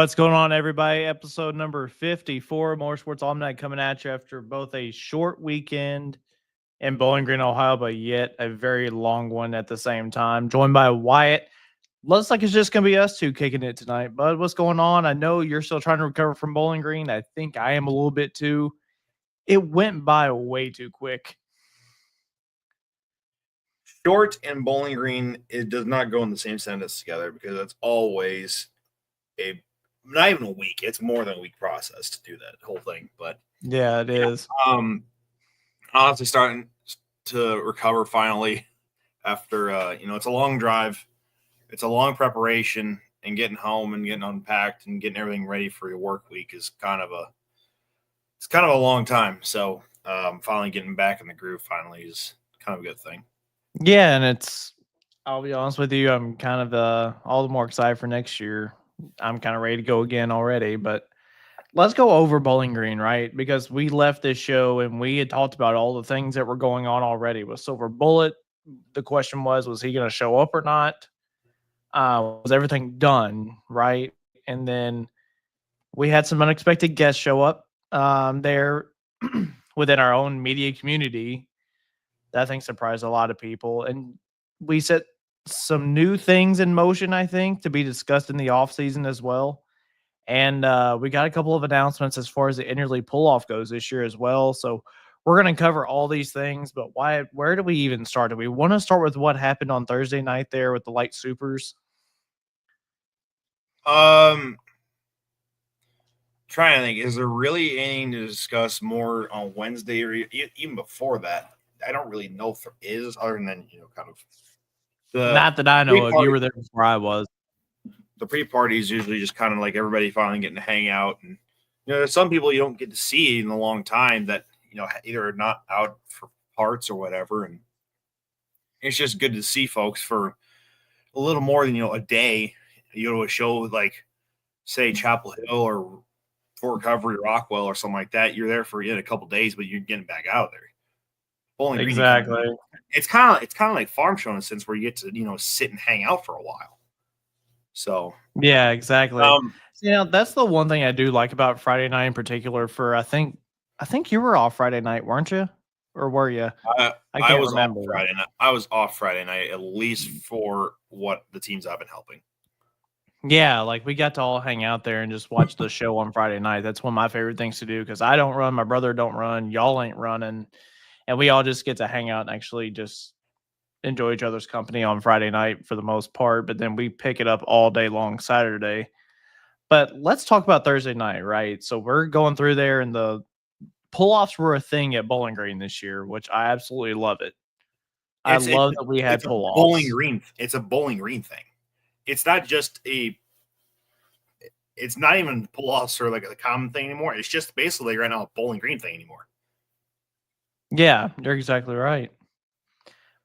What's going on, everybody? Episode number 54, Motorsports Almanac, coming at you after both a short weekend in Bowling Green, Ohio, but yet a very long one at the same time. Joined by Wyatt. Looks like it's just going to be us two kicking it tonight. Bud, what's going on? I know you're still trying to recover from Bowling Green. I think I am a little bit too. It went by way too quick. Short and Bowling Green, it does not go in the same sentence together because it's always not even a week. It's more than a week process to do that whole thing. But yeah, it is. Honestly, starting to recover finally after it's a long drive, it's a long preparation, and getting home and getting unpacked and getting everything ready for your work week is kind of a long time. So finally getting back in the groove finally is kind of a good thing. Yeah, and I'll be honest with you, I'm kind of all the more excited for next year. I'm kind of ready to go again already, but let's go over Bowling Green, right? Because we left this show and we had talked about all the things that were going on already with Silver Bullet. The question was he going to show up or not? Was everything done, right? And then we had some unexpected guests show up there within our own media community. That I think surprised a lot of people. And we set some new things in motion, I think, to be discussed in the offseason as well. And we got a couple of announcements as far as the interleague pull-off goes this year as well. So we're going to cover all these things. But where do we even start? Do we want to start with what happened on Thursday night there with the Light Supers? Trying to think, is there really anything to discuss more on Wednesday or even before that? I don't really know if there is, other than kind of not that I know of. You were there before I was. The pre-party is usually just kind of like everybody finally getting to hang out, and there's some people you don't get to see in a long time that either are not out for parts or whatever, and it's just good to see folks for a little more than a day. You go to a show like, say, Chapel Hill or Fort Recovery, Rockwell, or something like that. You're there for a couple days, but you're getting back out of there. Bowling Green, exactly. It's kind of like farm show in a sense where you get to sit and hang out for a while. So yeah, exactly. That's the one thing I do like about Friday night in particular. I think you were off Friday night, weren't you? Or were you? I can't remember. Off Friday night. I was off Friday night, at least for what the teams I've been helping. Yeah, like we got to all hang out there and just watch the show on Friday night. That's one of my favorite things to do because I don't run, my brother don't run, y'all ain't running, and we all just get to hang out and actually just enjoy each other's company on Friday night for the most part. But then we pick it up all day long Saturday. But let's talk about Thursday night, right? So we're going through there, and the pull-offs were a thing at Bowling Green this year, which I absolutely love it. I love that we had pull-offs. It's a Bowling Green thing. It's not just it's not even pull-offs or like a common thing anymore. It's just basically right now a Bowling Green thing anymore. Yeah, you're exactly right.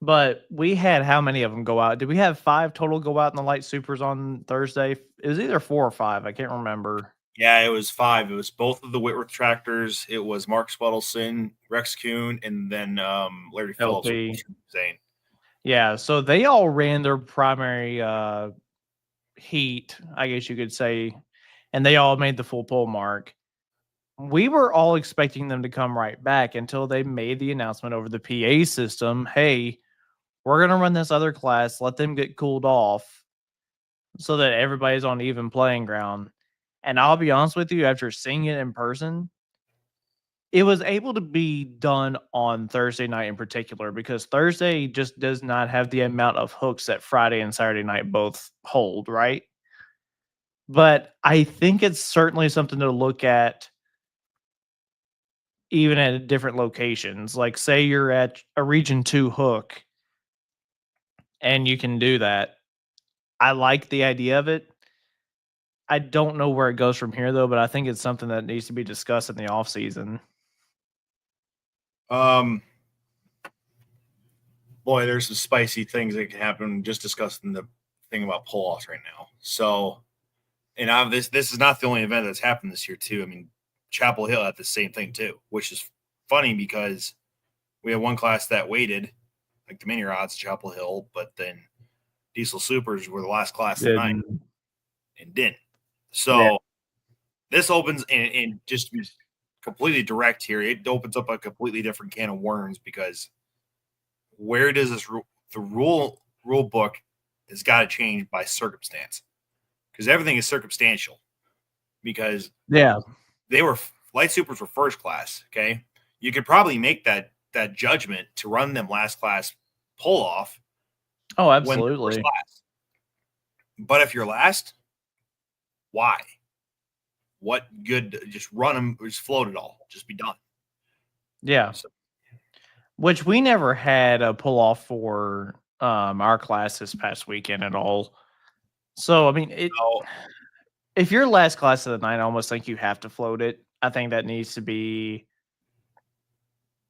But we had how many of them go out? Did we have 5 total go out in the Light Supers on Thursday? It was either 4 or 5. I can't remember. Yeah, it was 5. It was both of the Whitworth tractors. It was Mark Swedelson, Rex Kuhn, and then Larry Phillips. Yeah, so they all ran their primary heat, I guess you could say, and they all made the full pull mark. We were all expecting them to come right back until they made the announcement over the PA system. Hey, we're going to run this other class, let them get cooled off so that everybody's on even playing ground. And I'll be honest with you, after seeing it in person, it was able to be done on Thursday night in particular because Thursday just does not have the amount of hooks that Friday and Saturday night both hold, right? But I think it's certainly something to look at even at different locations. Like, say you're at a Region 2 hook and you can do that. I like the idea of it. I don't know where it goes from here, though, but I think it's something that needs to be discussed in the off season. Boy, there's some spicy things that can happen just discussing the thing about pull-offs right now. So, and this is not the only event that's happened this year, too. I mean, Chapel Hill had the same thing, too, which is funny because we had one class that waited, like the mini rods, Chapel Hill, but then Diesel Supers were the last class tonight and didn't. So this opens and just to be completely direct here, it opens up a completely different can of worms because where does the rule book has got to change by circumstance because everything is circumstantial because they were light supers were first class. Okay, you could probably make that judgment to run them last class pull off. Oh, when they're absolutely. first class. But if you're last, why? What good? Just run them, just float it all, just be done. Yeah. So, which we never had a pull off for our class this past weekend at all. So I mean, if you're last class of the night, I almost think you have to float it. I think that needs to be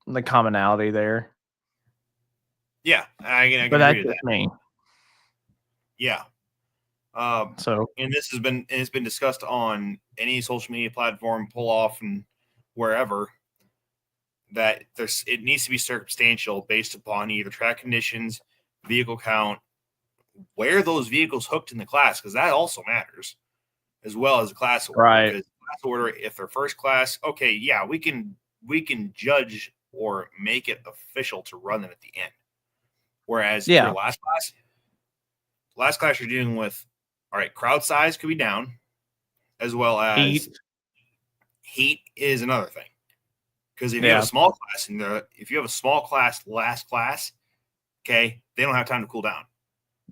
the commonality there. yeah, I can But agree that's with just that. me. Yeah. So and it's been discussed on any social media platform, pull off and wherever that it needs to be circumstantial based upon either track conditions, vehicle count, where those vehicles hooked in the class, because that also matters, as well as the class order. right. Because class order, if they're first class, okay, yeah, we can judge or make it official to run them at the end. Whereas if you're last class, you're dealing with, all right, crowd size could be down, as well as heat is another thing. Because if you have a small class and if you have a small class last class, okay, they don't have time to cool down.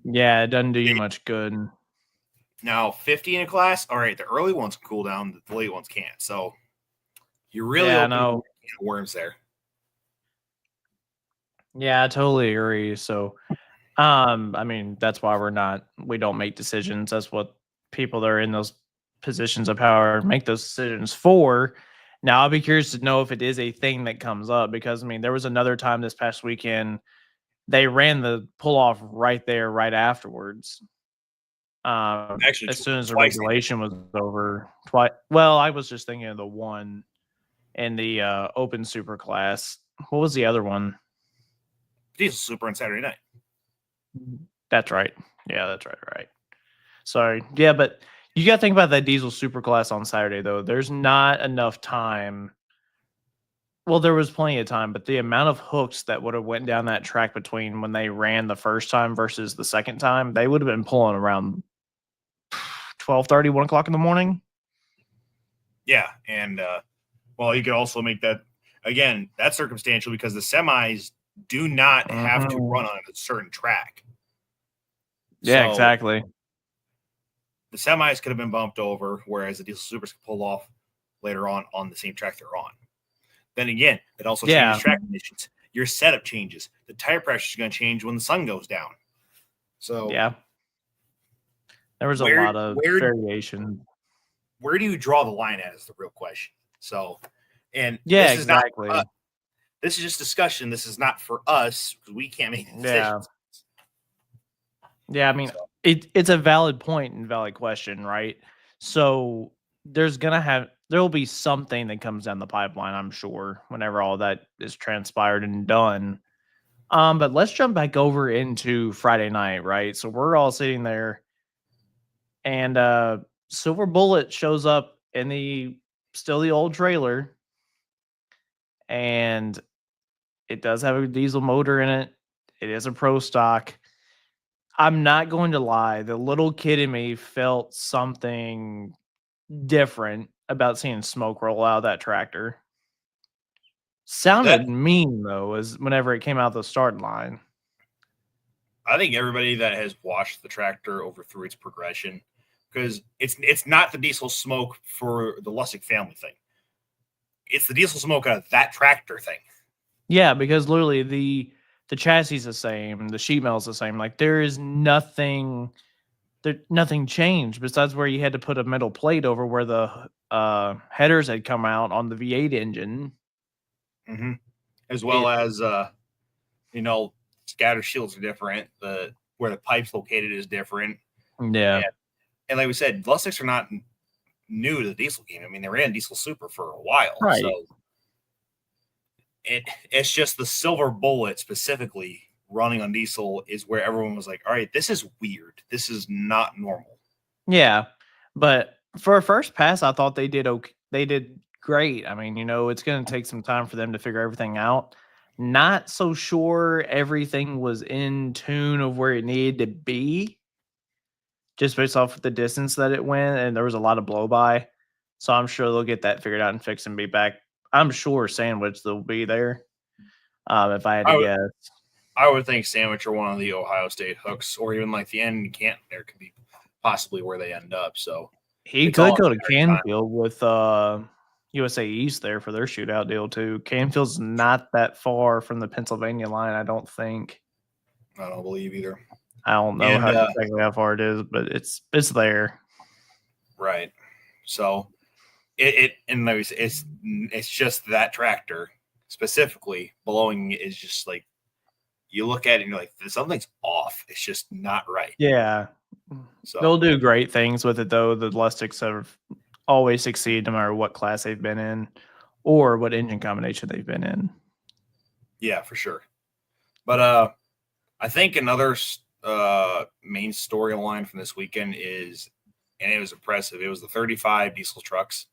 Yeah, it doesn't do you much good. Now, 50 in a class, all right, the early ones can cool down, the late ones can't. So you really open worms there. Yeah, I totally agree. So, I mean, that's why we don't make decisions. That's what people that are in those positions of power make those decisions for. Now, I'll be curious to know if it is a thing that comes up because, I mean, there was another time this past weekend they ran the pull off right there, right afterwards. Actually, as soon as the regulation was over. Well, I was just thinking of the one in the open super class. What was the other one? Diesel Super on Saturday night. That's right. Yeah, that's right. Sorry. Yeah, but you got to think about that diesel super class on Saturday, though. There's not enough time. Well, there was plenty of time, but the amount of hooks that would have went down that track between when they ran the first time versus the second time, they would have been pulling around 12:30, 1 o'clock in the morning. Yeah, and well, you could also make that again. That's circumstantial because the semis do not have to run on a certain track. Yeah, so exactly. The semis could have been bumped over, whereas the diesel supers could pull off later on the same track they're on. Then again, it also changes track conditions. Your setup changes. The tire pressure is going to change when the sun goes down. So yeah, there was a lot of variation. Where do you draw the line at is the real question. So, and yeah, this exactly. is not this is just discussion. This is not for us because we can't make decisions. Yeah, I mean, it's a valid point and valid question, right? So there will be something that comes down the pipeline, I'm sure, whenever all that is transpired and done. But let's jump back over into Friday night, right? So we're all sitting there and Silver Bullet shows up in the old trailer, and it does have a diesel motor in it. It is a pro stock. I'm not going to lie. The little kid in me felt something different about seeing smoke roll out of that tractor. Sounded mean though, as whenever it came out the start line. I think everybody that has watched the tractor over through its progression, because it's not the diesel smoke for the Lussick family thing. It's the diesel smoke out of that tractor thing. Yeah, because literally the chassis is the same, the sheet metal is the same. Like there is nothing changed besides where you had to put a metal plate over where the headers had come out on the V8 engine. Mm-hmm. As well as scatter shields are different. Where the pipe's located is different. Yeah. And like we said, Lussicks are not new to the diesel game. I mean, they ran diesel super for a while. Right. So it's just the Silver Bullet specifically running on diesel is where everyone was like, all right, this is weird. This is not normal. Yeah. But For a first pass, I thought they did okay. They did great. I mean, it's going to take some time for them to figure everything out. Not so sure everything was in tune of where it needed to be, just based off the distance that it went, and there was a lot of blow by. So I'm sure they'll get that figured out and fixed and be back. I'm sure Sandwich will be there. If I had to guess, I would think Sandwich or one of the Ohio State hooks, or even like the end Canton there could be possibly where they end up. So he could go to Canfield with USA East there for their shootout deal too. Canfield's not that far from the Pennsylvania line, I don't think. I don't believe either. I don't know exactly how far it is, but it's there. Right. So it's just that tractor specifically blowing is just like you look at it and you're like something's off. It's just not right. Yeah. So they'll do great things with it though. The Lustics have always succeed no matter what class they've been in or what engine combination they've been in. Yeah, for sure. But I think another main storyline from this weekend is, and it was impressive, it was the 35 diesel trucks.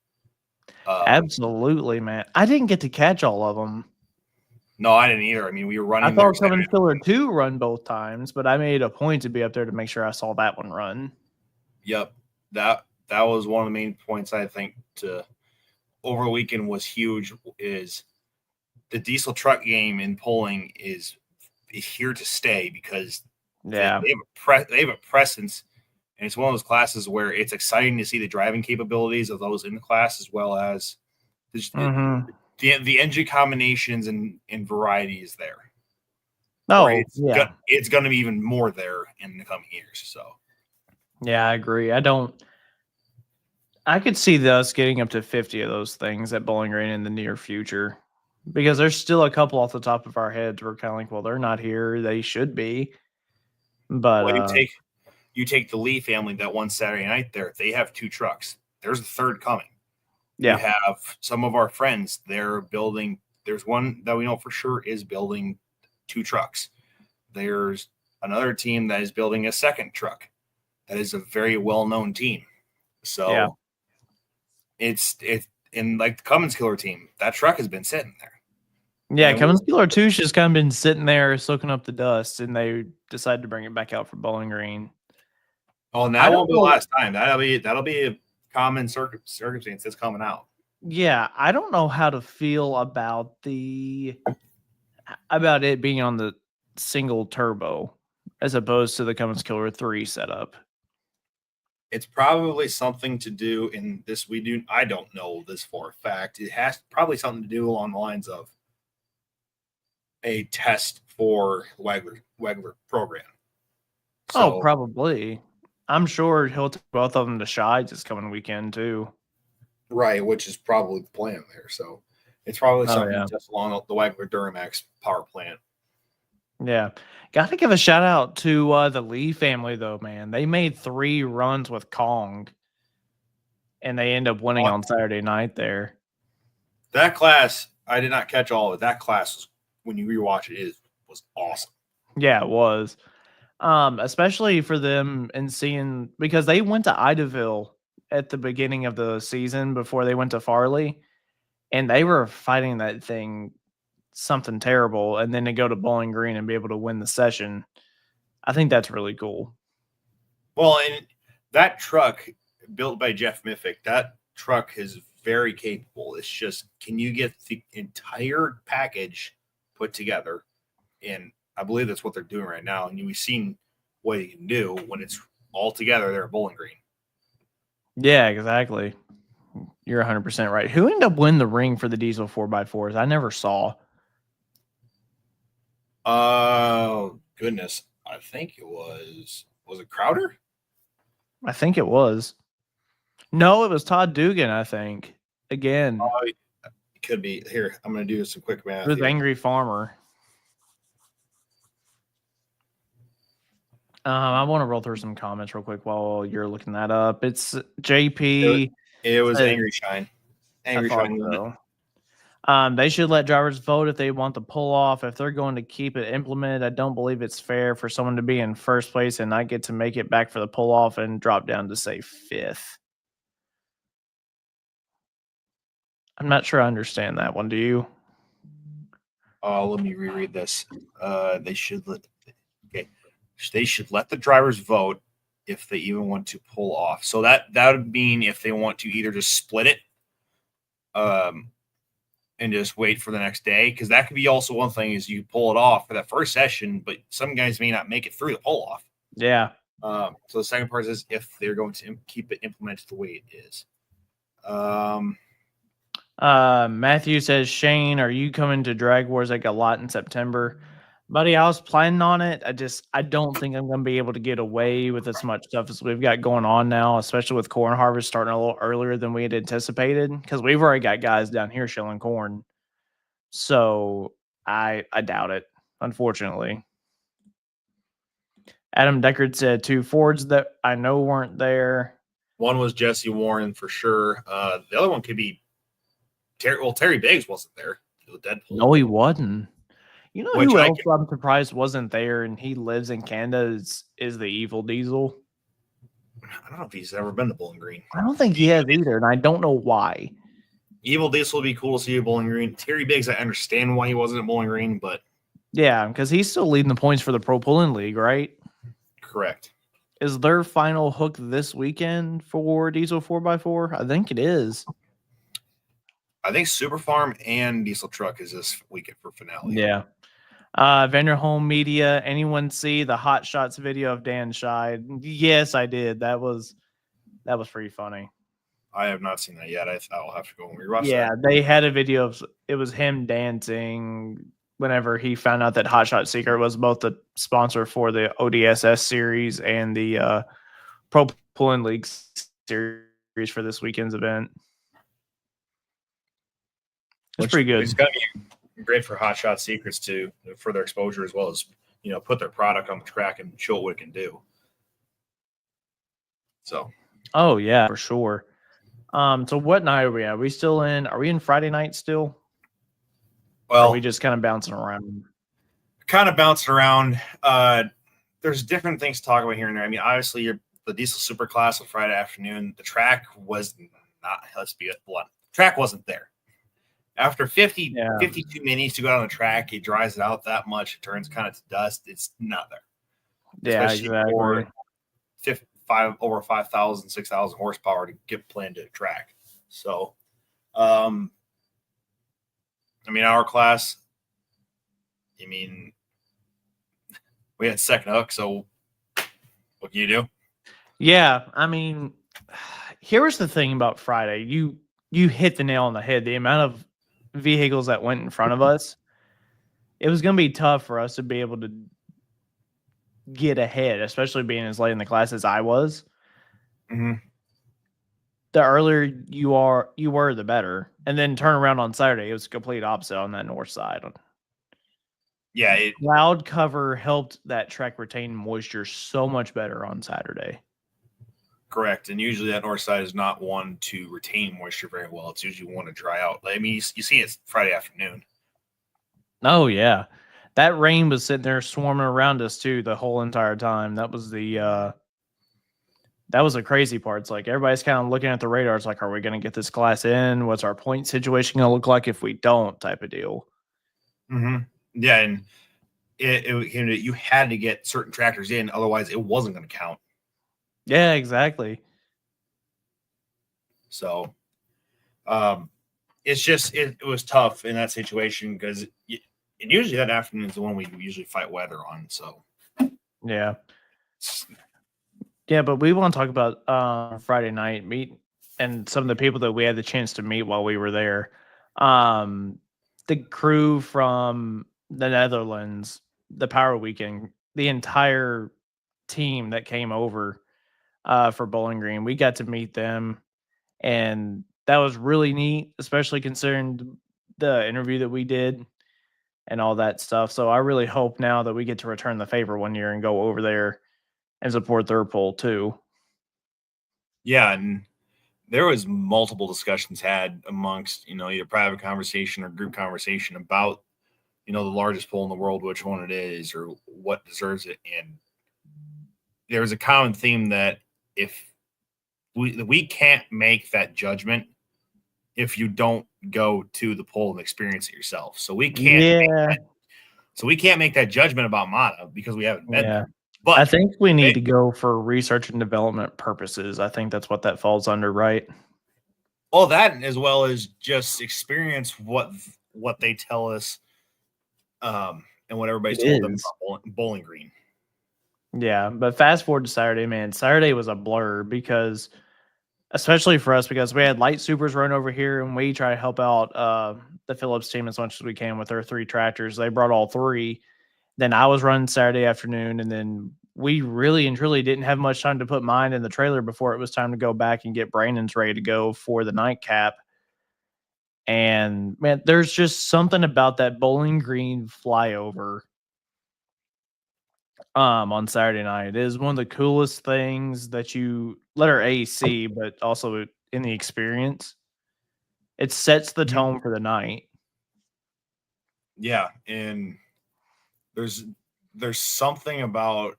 Absolutely, man. I didn't get to catch all of them. No, I didn't either. I mean, we were running. I thought Cummins Killer 2 run both times, but I made a point to be up there to make sure I saw that one run. Yep. That was one of the main points I think to over the weekend was huge is the diesel truck game in polling is here to stay because they have a presence, and it's one of those classes where it's exciting to see the driving capabilities of those in the class as well as the engine combinations and variety is there. Oh, it's going to be even more there in the coming years. So, yeah, I agree. I could see us getting up to 50 of those things at Bowling Green in the near future because there's still a couple off the top of our heads. We're kind of like, well, they're not here. They should be. But you take the Lee family that one Saturday night there. They have 2 trucks. There's a third coming. Yeah. We have some of our friends. They're building. There's one that we know for sure is building 2 trucks. There's another team that is building a second truck. That is a very well-known team. So it's in like the Cummins Killer team. That truck has been sitting there. Yeah, Cummins Killer 2's just kind of been sitting there soaking up the dust, and they decided to bring it back out for Bowling Green. Oh, and that won't be the last time. That'll be a common circumstance that's coming out. Yeah, I don't know how to feel about it being on the single turbo as opposed to the Cummins Killer 3 setup. It's probably something to do in this. I don't know this for a fact. It has probably something to do along the lines of a test for Wegler program. So, probably. I'm sure he'll take both of them to Shides this coming weekend too. Right, which is probably the plan there. So it's probably something just along the Wegler Duramax power plant. Yeah. Got to give a shout out to the Lee family, though, man. They made 3 runs with Kong, and they end up winning on Saturday night there. That class, I did not catch all of it. That class, when you rewatch it, was awesome. Yeah, it was. Especially for them and seeing, because they went to Idaville at the beginning of the season before they went to Farley, and they were fighting that thing something terrible, and then to go to Bowling Green and be able to win the session, I think that's really cool. Well, and that truck built by Jeff Miffick, that truck is very capable. It's just, can you get the entire package put together? And I believe that's what they're doing right now. And we've seen what you can do when it's all together there at Bowling Green. Yeah, exactly. You're 100% right. Who ended up winning the ring for the diesel 4x4s? I never saw. Oh, goodness. I think it was it Crowder? I think it was. No, it was Todd Dugan, I think. Again. It could be. Here, I'm going to do some quick math. It was Angry Farmer. I want to roll through some comments real quick while you're looking that up. It's JP. It was Angry Shine. Angry Shine. So. They should let drivers vote if they want the pull off. If they're going to keep it implemented, I don't believe it's fair for someone to be in first place and not get to make it back for the pull off and drop down to say 5th. I'm not sure I understand that one. Do you? Let me reread this. They should let the drivers vote if they even want to pull off. So that would mean if they want to either just split it, and just wait for the next day, because that could be also one thing is you pull it off for that first session, but some guys may not make it through the pull off. Yeah. So the second part is if they're going to keep it implemented the way it is. Matthew says, Shane, are you coming to Drag Wars like a lot in September? Buddy, I was planning on it. I don't think I'm going to be able to get away with as much stuff as we've got going on now, especially with corn harvest starting a little earlier than we had anticipated, because we've already got guys down here shelling corn. So I doubt it, unfortunately. Adam Deckard said 2 Fords that I know weren't there. One was Jesse Warren for sure. The other one could be Terry Biggs wasn't there. Deadpool. No, he wasn't. You know who else I'm surprised wasn't there, and he lives in Canada, is the Evil Diesel. I don't know if he's ever been to Bowling Green. I don't think he has either, and I don't know why. Evil Diesel would be cool to see at Bowling Green. Terry Biggs, I understand why he wasn't at Bowling Green, but yeah, because he's still leading the points for the Pro Pulling League, right? Correct. Is their final hook this weekend for Diesel 4x4? I think it is. I think Super Farm and Diesel Truck is this weekend for finale. Yeah. Vanderholm Media, anyone see the Hot Shots video of Dan Scheid? Yes, I did. That was pretty funny. I have not seen that yet. I'll have to go and rewatch that. Yeah, they had a video of it was him dancing whenever he found out that Hot Shot Secret was both the sponsor for the ODSS series and the Pro Pulling League series for this weekend's event. It's pretty good. It's going to be great for Hot Shot Secrets to further exposure as well as put their product on the track and show what it can do. So. Oh yeah, for sure. So what night are we at? Are we in Friday night still? Well, or are we just kind of bouncing around? There's different things to talk about here and there. I mean, obviously the Diesel Super Class on Friday afternoon, the track was not, let's be blunt, track wasn't there. After 52 minutes to go down the track, it dries it out that much. It turns kind of to dust. It's not there. Yeah, exactly. Over 5,000, 6,000 horsepower to get put into a track. So, I mean, our class, we had second hook. So what can you do? Yeah. I mean, here's the thing about Friday. You hit the nail on the head. The amount of vehicles that went in front of us, it was going to be tough for us to be able to get ahead, especially being as late in the class as I was. Mm-hmm. The earlier you were, the better. And then turn around on Saturday, it was complete opposite on that north side. Yeah, cloud cover helped that track retain moisture so much better on Saturday. Correct, and usually that north side is not one to retain moisture very well. It's usually one to dry out. I mean, you see it's Friday afternoon. Oh yeah, that rain was sitting there swarming around us too the whole entire time. That was the crazy part. It's like everybody's kind of looking at the radar. It's like, are we going to get this class in? What's our point situation going to look like if we don't? Type of deal. Mm-hmm. Yeah, and you had to get certain tractors in, otherwise it wasn't going to count. Yeah, exactly. So, it's just it was tough in that situation because usually that afternoon is the one we usually fight weather on. So, yeah. Yeah, but we want to talk about Friday night meet and some of the people that we had the chance to meet while we were there. The crew from the Netherlands, the Power Weekend, the entire team that came over for Bowling Green, we got to meet them, and that was really neat, especially considering the interview that we did and all that stuff. So I really hope now that we get to return the favor one year and go over there and support their poll too. Yeah, and there was multiple discussions had amongst, either private conversation or group conversation about, the largest poll in the world, which one it is or what deserves it. And there was a common theme that if we can't make that judgment if you don't go to the poll and experience it yourself. So we can't Yeah. make that judgment about MATA because we haven't been Yeah. there. But I think we need to go for research and development purposes. I think that's what that falls under, right? all that, as well as just experience what they tell us, and what everybody's It told them is. about Bowling Green. Yeah, but fast forward to Saturday, man. Saturday was a blur because, especially for us, because we had light supers run over here and we try to help out the Phillips team as much as we can with their 3 tractors. They brought all 3. Then I was running Saturday afternoon, and then we really and truly didn't have much time to put mine in the trailer before it was time to go back and get Brandon's ready to go for the nightcap. And man, there's just something about that Bowling Green flyover on Saturday night. It is one of the coolest things that you letter A see, but also in the experience. It sets the tone for the night. Yeah, and there's something about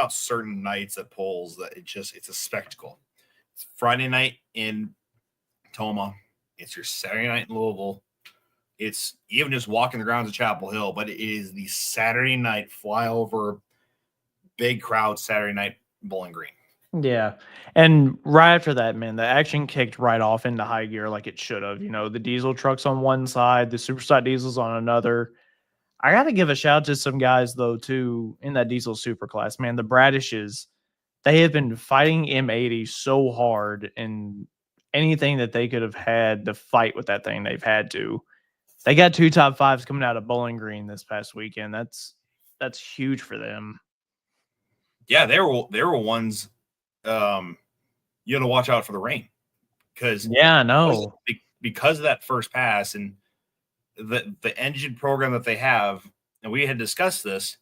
certain nights at polls that it's a spectacle. It's Friday night in Toma. It's your Saturday night in Louisville. It's even just walking the grounds of Chapel Hill, but it is the Saturday night flyover, big crowd Saturday night Bowling Green. Yeah. And right after that, man, the action kicked right off into high gear like it should have. You know, the diesel trucks on one side, the Superstock diesels on another. I got to give a shout to some guys, though, too, in that diesel super class. Man, the Bradishes, they have been fighting M80 so hard, and anything that they could have had to fight with that thing, they've had to. They got 2 top 5s coming out of Bowling Green this past weekend. That's huge for them. Yeah, they were ones. You had to watch out for the rain because Yeah, I know. because of that first pass and the engine program that they have, and we had discussed this.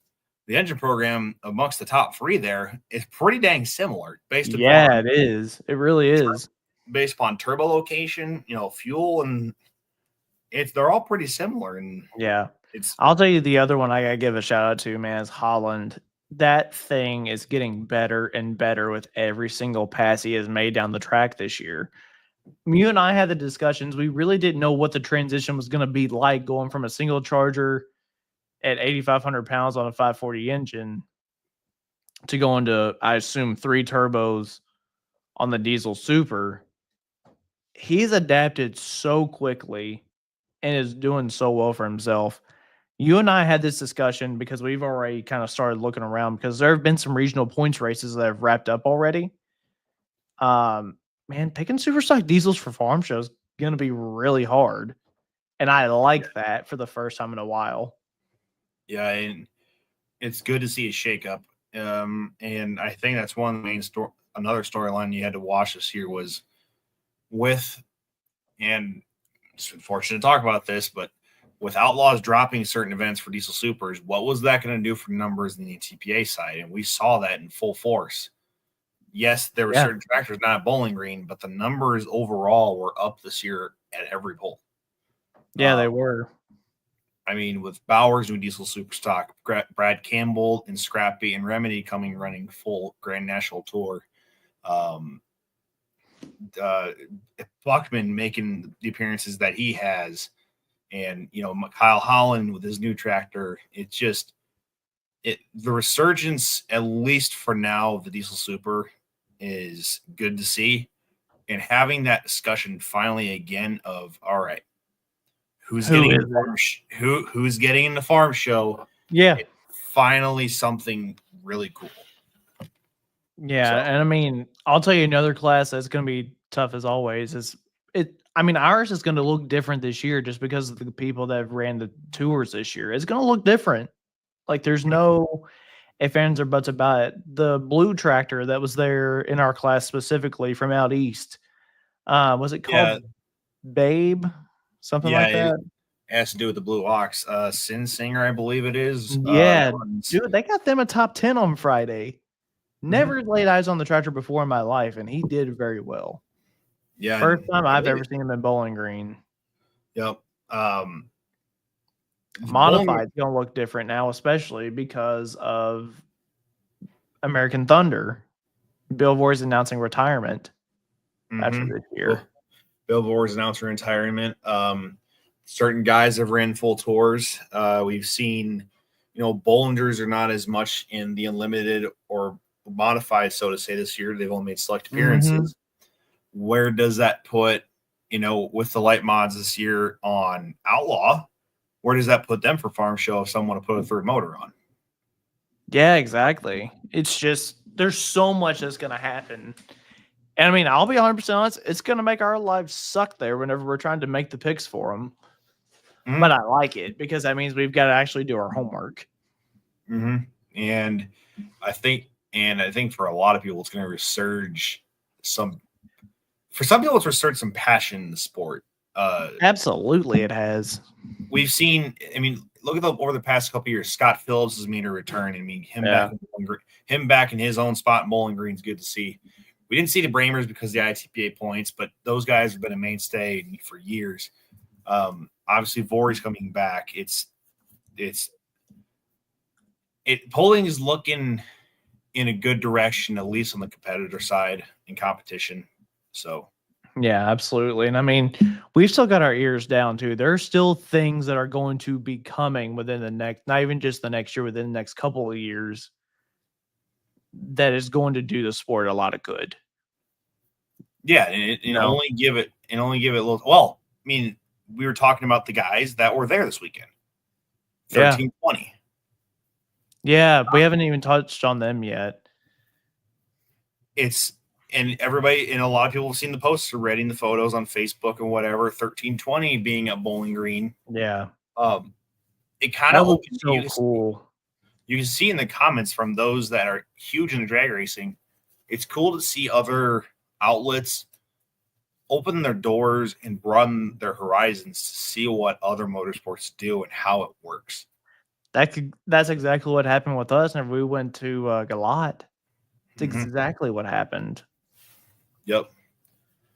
The engine program amongst the top 3 there is pretty dang similar based Yeah, upon it is. It really is. turbo location, fuel, and they're all pretty similar. And Yeah. it's I'll tell you the other one I gotta give a shout out to, man, is Holland. That thing is getting better and better with every single pass he has made down the track this year. You and I had the discussions. We really didn't know what the transition was going to be like going from a single charger at 8,500 pounds on a 540 engine to going to, I assume, 3 turbos on the diesel super. He's adapted so quickly and is doing so well for himself. You and I had this discussion because we've already kind of started looking around because there have been some regional points races that have wrapped up already. Man, picking super stock diesels for farm shows going to be really hard, and I like that for the first time in a while. Yeah, and it's good to see a shakeup. And I think that's one of the main another storyline you had to watch this year was with, and it's unfortunate to talk about this, but with Outlaws dropping certain events for diesel supers, what was that going to do for numbers in the TPA side? And we saw that in full force. Yes, there were certain tractors not at Bowling Green, but the numbers overall were up this year at every poll. Yeah, they were. I mean, with Bowers new diesel super stock, Brad Campbell and Scrappy and Remedy running full Grand National Tour. Buckman making the appearances that he has, and Kyle Holland with his new tractor. It's just the resurgence, at least for now, of the diesel super is good to see, and having that discussion finally again of all right, who's getting in the farm show? Yeah, it's finally something really cool. yeah, so. And I mean, I'll tell you another class that's going to be tough as always is it. I mean, ours is going to look different this year just because of the people that have ran the tours this year. It's going to look different. Like there's no ifs, ands, or buts about it. The blue tractor that was there in our class specifically from out east, was it called Babe? Something like that? It has to do with the Blue Ox. Sin Singer, I believe it is. Yeah, dude, they got them a top 10 on Friday. Never laid eyes on the tractor before in my life, and he did very well. Yeah. First time I've ever seen him in Bowling Green. Yep. Modified's going to look different now, especially because of American Thunder. Bill Voorhees announcing retirement after this year. Bill Bohr's announced her retirement. Certain guys have ran full tours. We've seen, Bollingers are not as much in the unlimited or modified, so to say, this year. They've only made select appearances. Where does that put, with the light mods this year on Outlaw? Where does that put them for Farm Show if someone want to put a third motor on? Yeah, exactly. It's just there's so much that's gonna happen. And I mean, I'll be 100% honest, it's gonna make our lives suck there whenever we're trying to make the picks for them. But I like it because that means we've got to actually do our homework. And I think for a lot of people, it's going to resurge for some people, it's resurged some passion in the sport. Absolutely, it has. We've seen, look at over the past couple of years, Scott Phillips has made a return. Him back in his own spot in Bowling Green's good to see. We didn't see the Bramers because of the ITPA points, but those guys have been a mainstay for years. Obviously, Voorhees coming back. Polling is looking in a good direction, at least on the competitor side in competition. So, yeah, absolutely. And I mean, we've still got our ears down too. There are still things that are going to be coming within the next, not even just the next year, within the next couple of years, that is going to do the sport a lot of good. Yeah, and only give it a little. Well, I mean, we were talking about the guys that were there this weekend. 1320. Yeah, we haven't even touched on them yet. And everybody, and a lot of people have seen the posts already, and the photos on Facebook and whatever. 1320 being at Bowling Green. Yeah. It kind of looks so cool. You can see in the comments from those that are huge in drag racing. It's cool to see other outlets open their doors and broaden their horizons to see what other motorsports do and how it works. That's exactly what happened with us whenever we went to Galat. It's exactly what happened. Yep.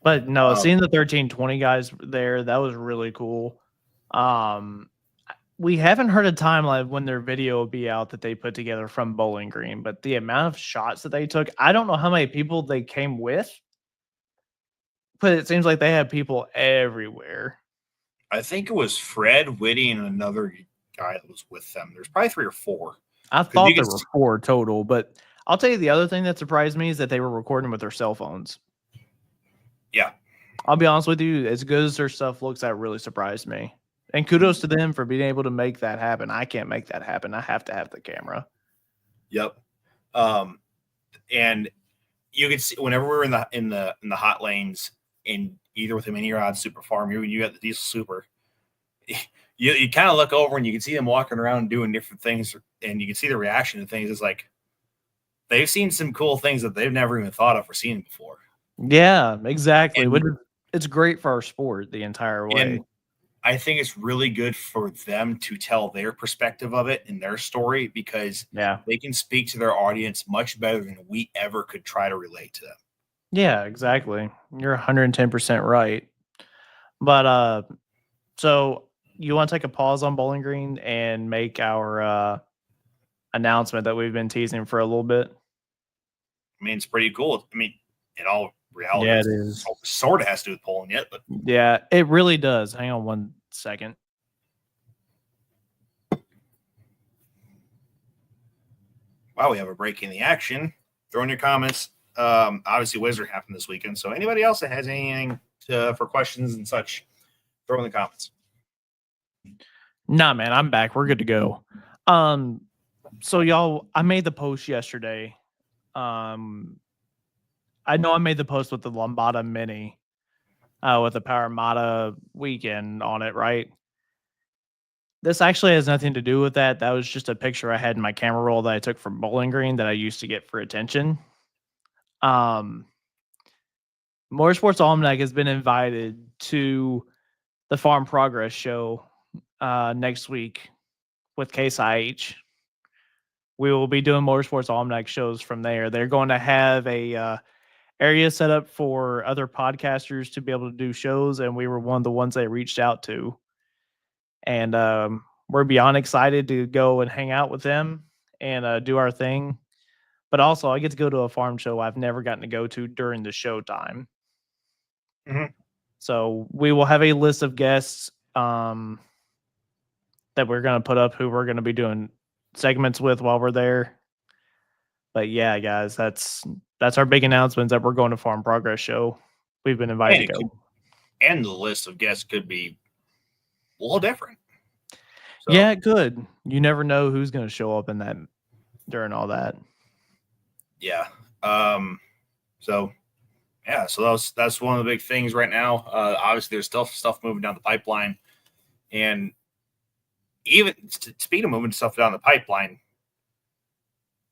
But no, seeing the 1320 guys there, that was really cool. We haven't heard a timeline when their video will be out that they put together from Bowling Green, but the amount of shots that they took, I don't know how many people they came with, but it seems like they had people everywhere. I think it was Fred, Whitty, and another guy that was with them. There's probably 3 or 4. I thought there were 4 total, but I'll tell you the other thing that surprised me is that they were recording with their cell phones. Yeah. I'll be honest with you, as good as their stuff looks, that really surprised me. And kudos to them for being able to make that happen. I can't make that happen. I have to have the camera. Yep. And you could see whenever we were in the hot lanes, in either with the mini rod super farm, you got the diesel super. You kind of look over and you can see them walking around doing different things, and you can see the reaction to things. It's like they've seen some cool things that they've never even thought of or seen before. Yeah, exactly. It's great for our sport the entire way. And I think it's really good for them to tell their perspective of it and their story, because they can speak to their audience much better than we ever could try to relate to them. Yeah, exactly. You're 110% right. But so you want to take a pause on Bowling Green and make our announcement that we've been teasing for a little bit? I mean, it's pretty cool. I mean, in all reality, yeah, it is. Sort of has to do with polling yet, but yeah, it really does. Hang on one second. Wow, we have a break in the action. Throw in your comments. Obviously, Wizard happened this weekend, so anybody else that has anything for questions and such, throw in the comments. Nah, man, I'm back. We're good to go. So y'all, I made the post yesterday. I know I made the post with the Lambada Mini, with the Parramatta weekend on it, right? This actually has nothing to do with that. That was just a picture I had in my camera roll that I took from Bowling Green that I used to get for attention. Motorsports Almanac has been invited to the Farm Progress show next week with Case IH. We will be doing Motorsports Almanac shows from there. They're going to have a area set up for other podcasters to be able to do shows, and we were one of the ones they reached out to. And we're beyond excited to go and hang out with them and do our thing. But also, I get to go to a farm show I've never gotten to go to during the show time. So we will have a list of guests that we're going to put up who we're going to be doing segments with while we're there. But yeah, guys, that's our big announcement that we're going to Farm Progress Show. We've been invited to go. And the list of guests could be a little different. So. Yeah, good. You never know who's going to show up in that during all that. Yeah. So that's one of the big things right now. Obviously, there's still stuff moving down the pipeline, and even speed of moving stuff down the pipeline.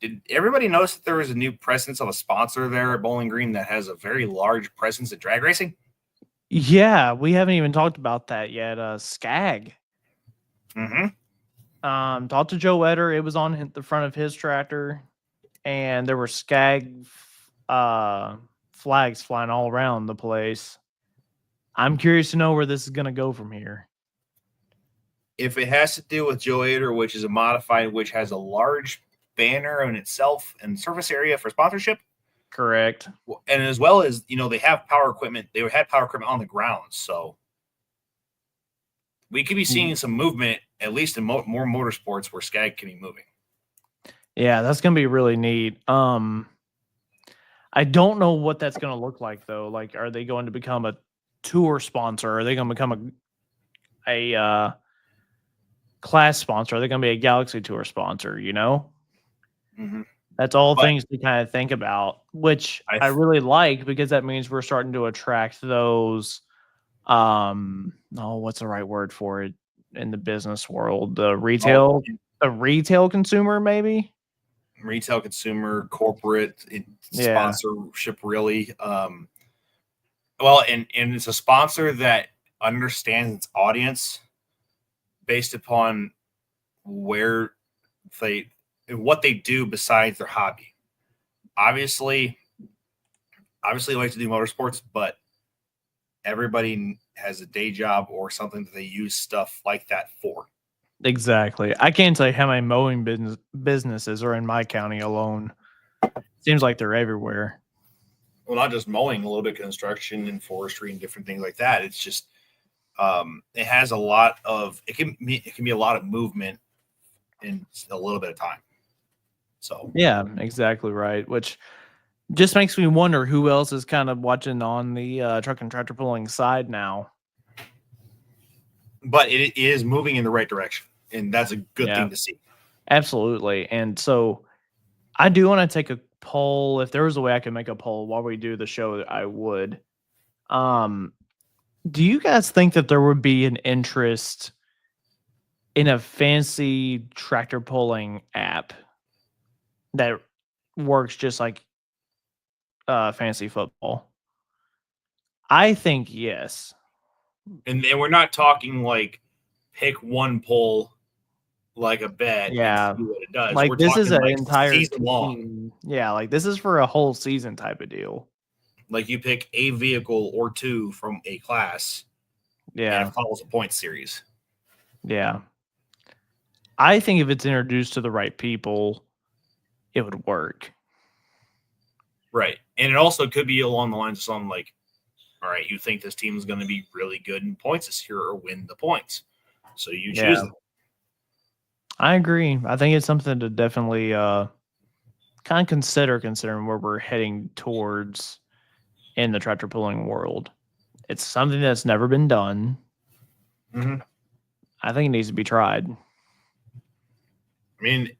Did everybody notice that there was a new presence of a sponsor there at Bowling Green that has a very large presence in drag racing? Yeah, we haven't even talked about that yet. Skag. Mm-hmm. Talked to Joe Etter. It was on the front of his tractor, and there were Skag flags flying all around the place. I'm curious to know where this is going to go from here. If it has to do with Joe Etter, which is a modified, which has a large banner in itself and surface area for sponsorship. Correct. And as well as, they have power equipment. They had power equipment on the ground. So we could be seeing some movement, at least in more motorsports where Skag can be moving. Yeah, that's going to be really neat. I don't know what that's going to look like, though. Like, are they going to become a tour sponsor? Are they going to become a class sponsor? Are they going to be a Galaxy Tour sponsor, Mm-hmm. That's all things to kind of think about, which I really like, because that means we're starting to attract those, what's the right word for it in the business world? The retail consumer, maybe? Retail consumer, corporate sponsorship, really. Well, and it's a sponsor that understands its audience based upon what they do besides their hobby. Obviously like to do motorsports, but everybody has a day job or something that they use stuff like that for. Exactly. I can't tell you how many mowing businesses are in my county alone. Seems like they're everywhere. Well, not just mowing, a little bit of construction and forestry and different things like that. It's just it has a lot of it can be a lot of movement in a little bit of time. So yeah, exactly right. Which just makes me wonder who else is kind of watching on the truck and tractor pulling side now. But it is moving in the right direction, and that's a good thing to see. Absolutely. And so I do want to take a poll. If there was a way I could make a poll while we do the show, I would. Do you guys think that there would be an interest in a fancy tractor pulling app that works just like fantasy football? I think yes. And we're not talking like pick one pull like a bet and see what it does. Like, we're this is an like entire season long. Yeah, like this is for a whole season type of deal. Like you pick a vehicle or two from a class. Yeah. And it follows a point series. Yeah. I think if it's introduced to the right people, it would work. Right. And it also could be along the lines of something like, all right, you think this team is going to be really good in points this year or win the points. So you choose them. I agree. I think it's something to definitely kind of considering where we're heading towards in the tractor pulling world. It's something that's never been done. Mm-hmm. I think it needs to be tried. I mean,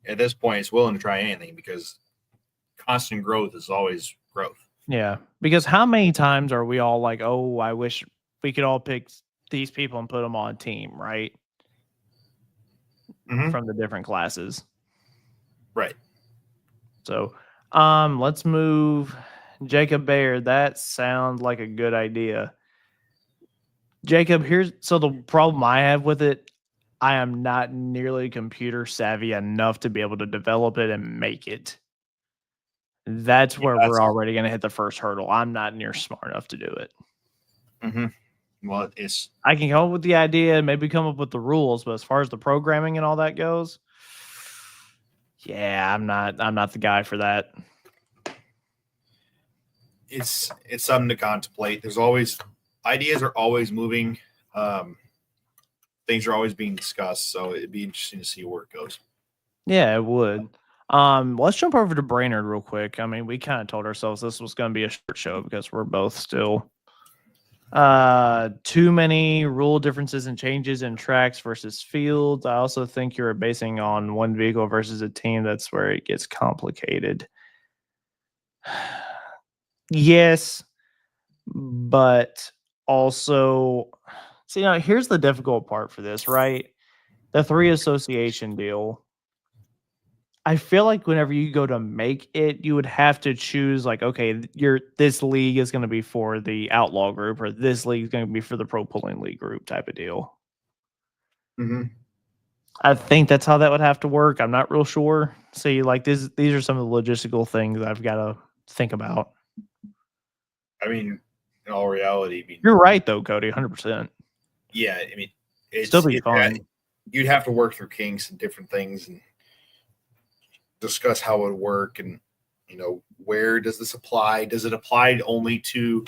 at this point, it's willing to try anything because constant growth is always growth. Yeah, because how many times are we all like, oh, I wish we could all pick these people and put them on a team, right? Mm-hmm. From the different classes. Right. So, let's move Jacob Bayer. That sounds like a good idea. Jacob, so the problem I have with it, I am not nearly computer savvy enough to be able to develop it and make it. That's where we're already going to hit the first hurdle. I'm not near smart enough to do it. Mm-hmm. Well, I can come up with the idea, maybe come up with the rules, but as far as the programming and all that goes, yeah, I'm not the guy for that. It's something to contemplate. There's always ideas are always moving. Things are always being discussed, so it'd be interesting to see where it goes. Yeah, it would. Let's jump over to Brainerd real quick. I mean, we kind of told ourselves this was going to be a short show because we're both still too many rule differences and changes in tracks versus fields. I also think you're basing on one vehicle versus a team. That's where it gets complicated. Yes, but also, see, now here's the difficult part for this, right? The 3 association deal. I feel like whenever you go to make it, you would have to choose like, okay, this league is going to be for the outlaw group, or this league is going to be for the pro pulling league group type of deal. Mm-hmm. I think that's how that would have to work. I'm not real sure. See, like these are some of the logistical things I've got to think about. I mean, in all reality, I mean, You're right though, Cody, 100%. yeah, I mean, Still be fun. You'd have to work through kinks and different things and discuss how it would work, and where does this apply? Does it apply only to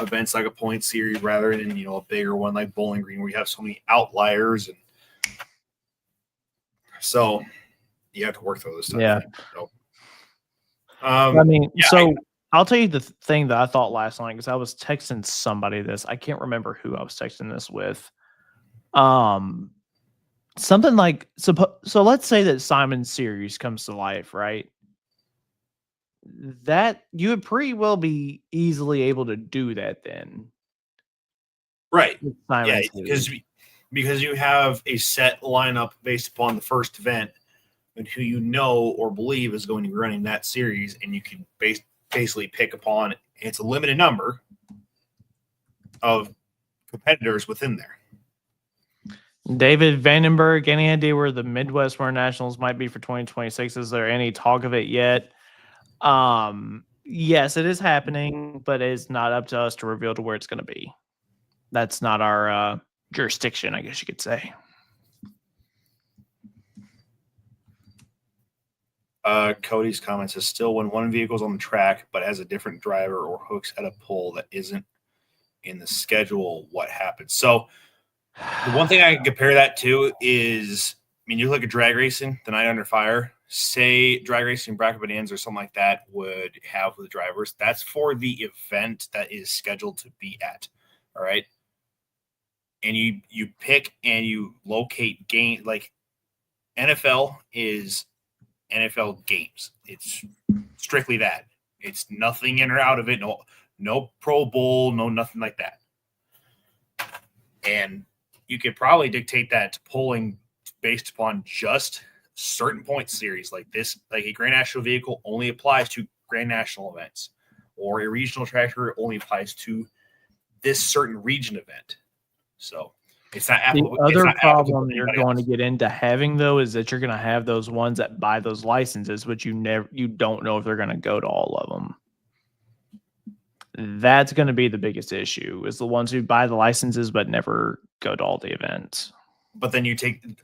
events like a point series rather than a bigger one like Bowling Green where you have so many outliers? And so you have to work through this stuff. Yeah. So, I mean, I'll tell you the thing that I thought last night, because I was texting somebody this. I can't remember who I was texting this with. Something like, so let's say that Simon's series comes to life, right? That you would pretty well be easily able to do that then. Right. Yeah, because you have a set lineup based upon the first event and who or believe is going to be running that series, and you can basically pick upon it's a limited number of competitors within there. David Vandenberg, any idea where the Midwest Winter Nationals might be for 2026? Is there any talk of it yet? Yes, it is happening, but it's not up to us to reveal to where it's going to be. That's not our jurisdiction, I guess you could say. Cody's comments is still when one vehicle's on the track but has a different driver or hooks at a pole that isn't in the schedule, what happens? So the one thing I can compare that to is, I mean, you look at drag racing, the Night Under Fire, say drag racing bracket bonanza or something like that would have the drivers. That's for the event that is scheduled to be at. All right. And you pick and you locate game, like NFL is NFL games. It's strictly that. It's nothing in or out of it. No Pro Bowl, no nothing like that. And you could probably dictate that to polling based upon just certain point series like this, like a Grand National vehicle only applies to Grand National events, or a regional tractor only applies to this certain region event. So it's not applicable. The other problem you're going to get into having though is that you're going to have those ones that buy those licenses, but you don't know if they're going to go to all of them. That's going to be the biggest issue, is the ones who buy the licenses but never go to all the events. But then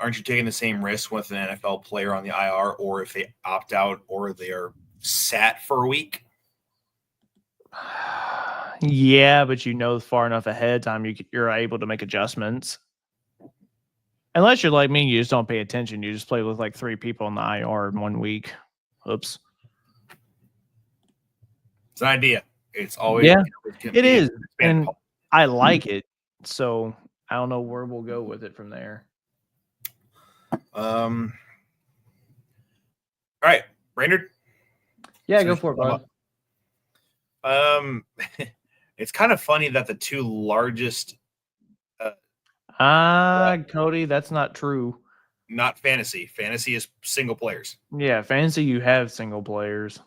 aren't you taking the same risk with an NFL player on the IR, or if they opt out or they are sat for a week? Yeah, but far enough ahead of time, you're able to make adjustments. Unless you're like me, you just don't pay attention. You just play with like 3 people in the IR in 1 week. Oops. It's an idea. It's always it is, and I like it. So I don't know where we'll go with it from there. All right, Brainerd. Yeah, go for it, bud. It's kind of funny that the 2 largest. Cody, that's not true. Not fantasy. Fantasy is single players. Yeah, fantasy you have single players.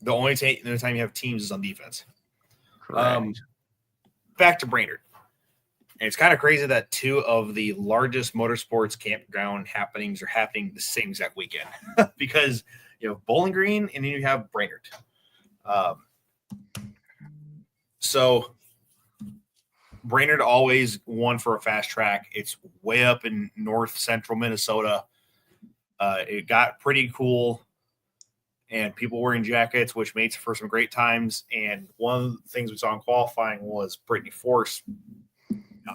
The only time you have teams is on defense. Correct. Back to Brainerd. And it's kind of crazy that 2 of the largest motorsports campground happenings are happening the same exact weekend because you have Bowling Green and then you have Brainerd. So Brainerd always won for a fast track. It's way up in north central Minnesota. It got pretty cool. and people wearing jackets, which made for some great times. And one of the things we saw in qualifying was Brittany Force,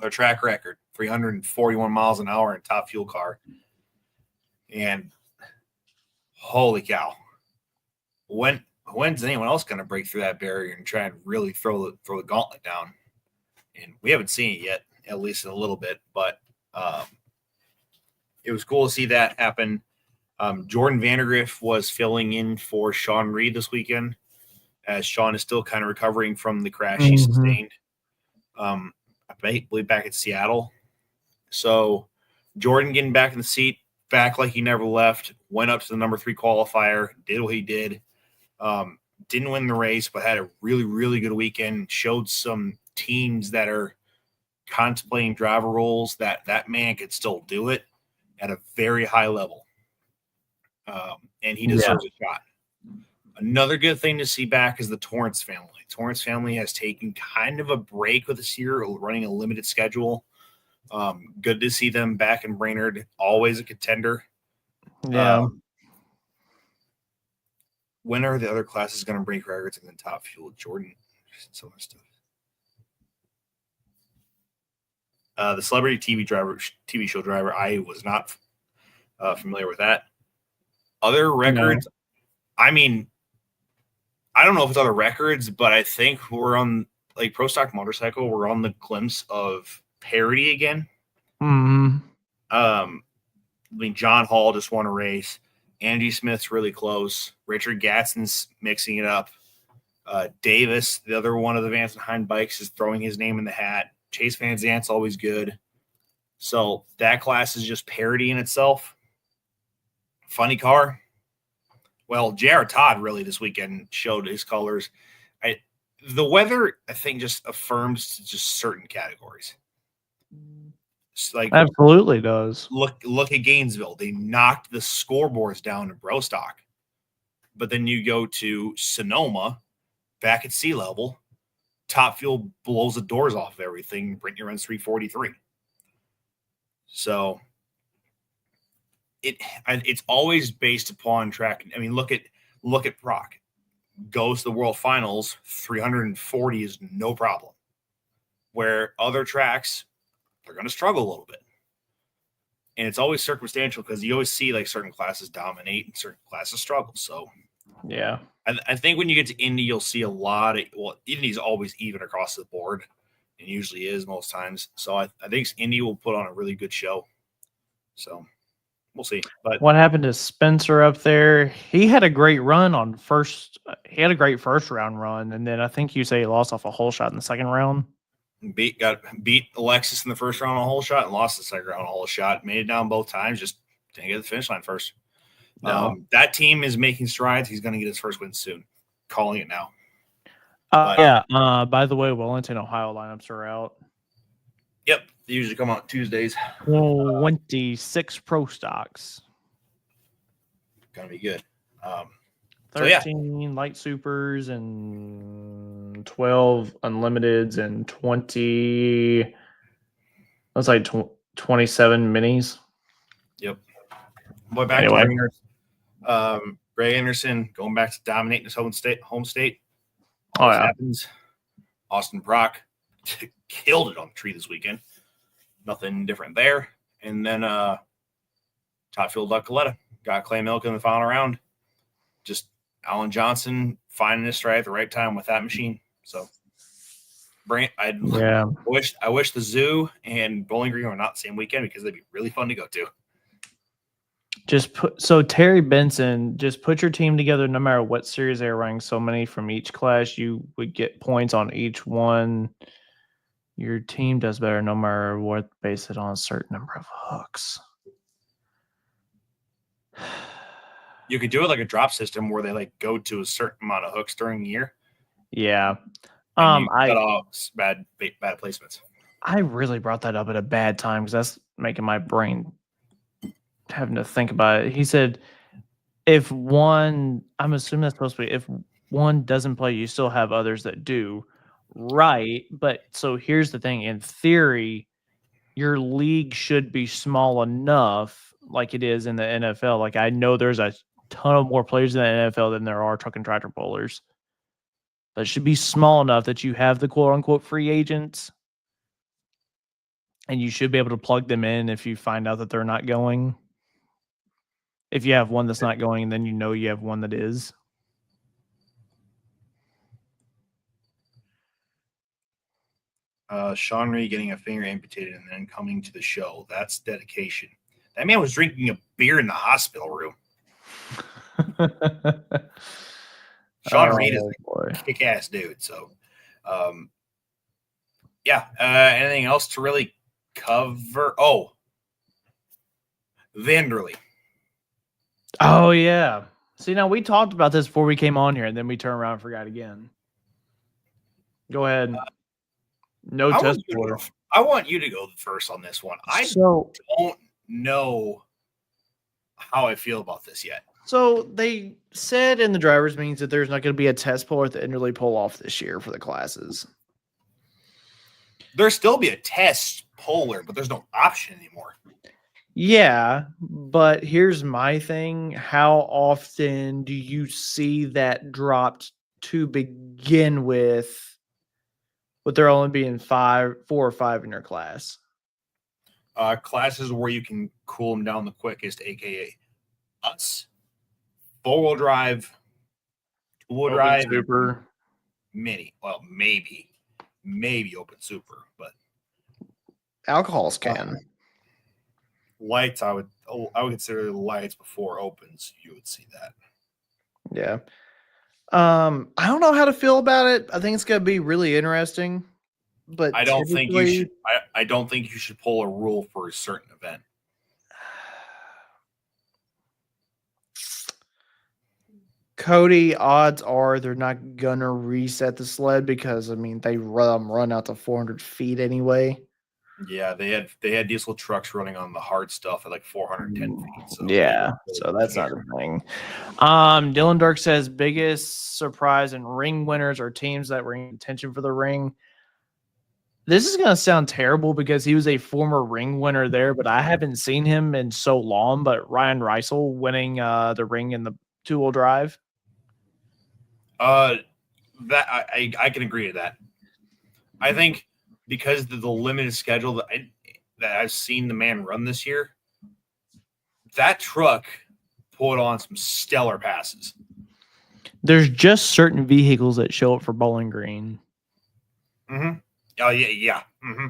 their track record, 341 miles an hour in top fuel car. And holy cow, when's anyone else going to break through that barrier and try and really throw the gauntlet down? And we haven't seen it yet, at least in a little bit, but it was cool to see that happen. Jordan Vandergriff was filling in for Sean Reed this weekend, as Sean is still kind of recovering from the crash he sustained, I believe back at Seattle. So Jordan getting back in the seat, back like he never left, went up to the number 3 qualifier, did what he did. Didn't win the race, but had a really, really good weekend. Showed some teams that are contemplating driver roles that man could still do it at a very high level. And he deserves a shot. Another good thing to see back is the Torrance family. Torrance family has taken kind of a break with this year, running a limited schedule. Good to see them back in Brainerd, always a contender. Yeah. When are the other classes going to break records in the top fuel? Jordan, so much stuff. The celebrity TV show driver, I was not familiar with that. Other records, I mean, I don't know if it's other records, but I think we're on, like, Pro Stock Motorcycle, we're on the glimpse of parity again. I mean, John Hall just won a race. Andy Smith's really close. Richard Gadsden's mixing it up. Davis, the other one of the Vance and Hine bikes, is throwing his name in the hat. Chase Van Zant's always good. So that class is just parity in itself. Funny car. Well, J.R. Todd really this weekend showed his colors. The weather, I think, just affirms just certain categories. It's like, absolutely does. Look at Gainesville. They knocked the scoreboards down in Bro Stock. But then you go to Sonoma, back at sea level, Top Fuel blows the doors off of everything. Brittany runs 343. So it's always based upon track. I mean, look at Brock. Goes to the World Finals, 340 is no problem. Where other tracks, they're going to struggle a little bit. And it's always circumstantial because you always see like certain classes dominate and certain classes struggle. So yeah, I think when you get to Indy, you'll see a lot of, well, Indy's always even across the board, and usually is most times. So I think Indy will put on a really good show. So we'll see. But what happened to Spencer up there? He had a great run on first. He had a great first round run, and then I think you say he lost off a whole shot in the second round. Beat Alexis in the first round on a whole shot and lost the second round on a whole shot. Made it down both times. Just didn't get to the finish line first. No. That team is making strides. He's going to get his first win soon. Calling it now. By the way, Wellington, Ohio lineups are out. Yep. They usually come out Tuesdays. 26 Pro Stocks. Going to be good. 13 light supers and 12 unlimiteds and 20. That's like 27 minis. Yep. But back to Ringers. Ray Anderson going back to dominating his home state. Always happens. Austin Brock killed it on the tree this weekend. Nothing different there. And then Top Fuel Duckaletta got Clay Milk in the final round. Just Alan Johnson finding his stride at the right time with that machine. So I wish the Zoo and Bowling Green were not the same weekend because they'd be really fun to go to. Terry Benson, just put your team together no matter what series they're running. So many from each class, you would get points on each one. Your team does better no matter what, base it on a certain number of hooks. You could do it like a drop system where they like go to a certain amount of hooks during the year. Yeah. I got all bad placements. I really brought that up at a bad time because that's making my brain having to think about it. He said, if one, I'm assuming that's supposed to be, if one doesn't play, you still have others that do. Right. But so here's the thing. In theory, your league should be small enough like it is in the NFL. Like I know there's a ton of more players in the NFL than there are truck and tractor pullers. But it should be small enough that you have the quote unquote free agents, and you should be able to plug them in if you find out that they're not going. If you have one that's not going, then you know you have one that is. Sean Reed getting a finger amputated and then coming to the show. That's dedication. That man was drinking a beer in the hospital room. Sean Reed is a kick-ass dude. So, yeah. Anything else to really cover? Oh, Vanderlei. Oh, yeah. See, now we talked about this before we came on here, and then we turned around and forgot again. Go ahead. No test order. I want you to go first on this one. I don't know how I feel about this yet. So they said in the drivers' meetings that there's not going to be a test puller at the Enderley pull-off this year for the classes. There'll still be a test puller, but there's no option anymore. Yeah, but here's my thing. How often do you see that dropped to begin with there only being 4 or 5 in your class? Classes where you can cool them down the quickest, aka us. 4-wheel drive, 2-wheel drive, super, mini. Well, maybe open super, but alcohols can. Lights, I would consider the lights before opens. You would see that. Yeah. I don't know how to feel about it. I think it's gonna be really interesting. But I don't think you should. I don't think you should pull a rule for a certain event. Cody, odds are they're not gonna reset the sled because I mean they run out to 400 feet anyway. Yeah, they had diesel trucks running on the hard stuff at like 410 feet. So yeah, so that's not a thing. Dylan Dirk says biggest surprise and ring winners are teams that bring attention for the ring. This is gonna sound terrible because he was a former ring winner there, but I haven't seen him in so long. But Ryan Reisel winning the ring in the 2-wheel drive. That I can agree to that. I think because of the limited schedule that I've seen the man run this year, that truck pulled on some stellar passes. There's just certain vehicles that show up for Bowling Green. Mm-hmm. Oh yeah. Mm-hmm.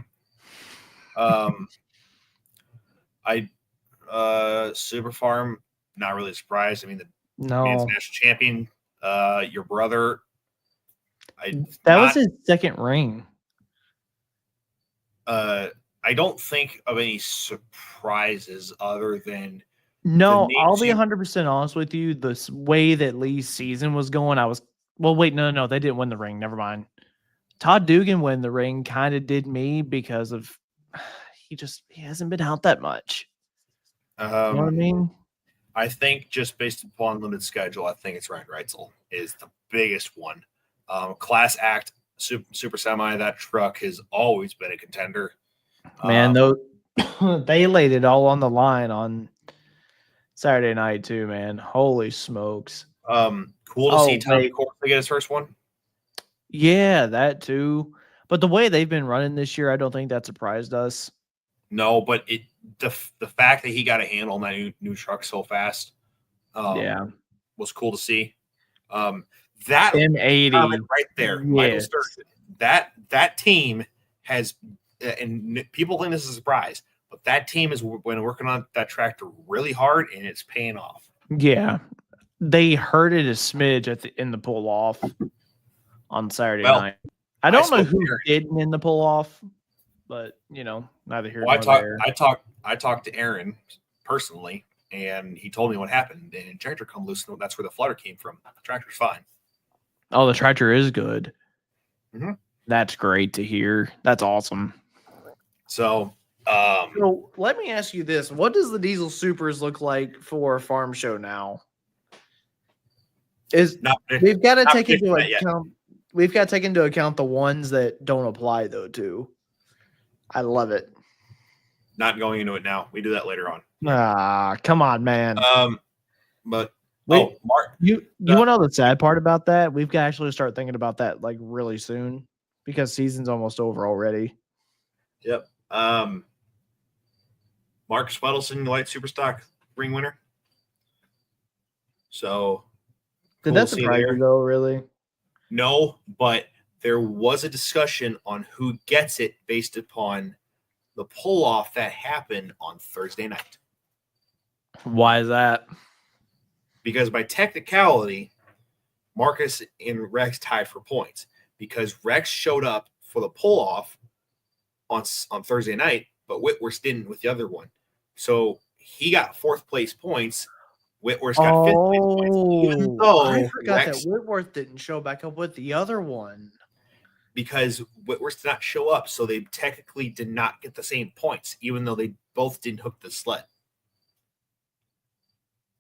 Super Farm, not really surprised. I mean, the man's national champion. Your brother. That was his second ring. I don't think of any surprises other than. No, I'll be 100% honest with you. The way that Lee's season was going, no, they didn't win the ring. Never mind. Todd Dugan win the ring kind of did me because of he hasn't been out that much. You know what I mean? I think just based upon limited schedule, I think it's Ryan Reitzel is the biggest one. Class Act super semi, that truck has always been a contender. Man, though they laid it all on the line on Saturday night too, man. Holy smokes. Cool to see Tommy Corley get his first one. Yeah, that too. But the way they've been running this year, I don't think that surprised us. No, but the fact that he got a handle on that new truck so fast, was cool to see. That M80 right there, yes. Michael Sturgeon. That team has, and people think this is a surprise, but that team has been working on that tractor really hard, and it's paying off. Yeah, they heard it a smidge in the pull off on Saturday night. I don't know who didn't in the pull off, but neither here nor there. I talked to Aaron personally, and he told me what happened. And tractor come loose, and that's where the flutter came from. The tractor's fine. Oh, the tractor is good. Mm-hmm. That's great to hear. That's awesome. So let me ask you this: what does the Diesel Supers look like for a farm show now? We've got to take into account. We've got to take into account the ones that don't apply though too. I love it. Not going into it now. We do that later on. Come on, man. But Wait, Mark. you want to know the sad part about that? We've got to actually start thinking about that like really soon because season's almost over already. Yep. Marcus Weddleson, Light Superstock ring winner. So Did cool that to see surprise there. you though? Really? No, but there was a discussion on who gets it based upon the pull off that happened on Thursday night. Why is that? Because by technicality, Marcus and Rex tied for points because Rex showed up for the pull off on Thursday night, but Whitworth didn't with the other one. So he got fourth place points. Whitworth got fifth place points, even though I forgot Rex, that Whitworth didn't show back up with the other one. because Whitworth did not show up, so they technically did not get the same points, even though they both didn't hook the sled.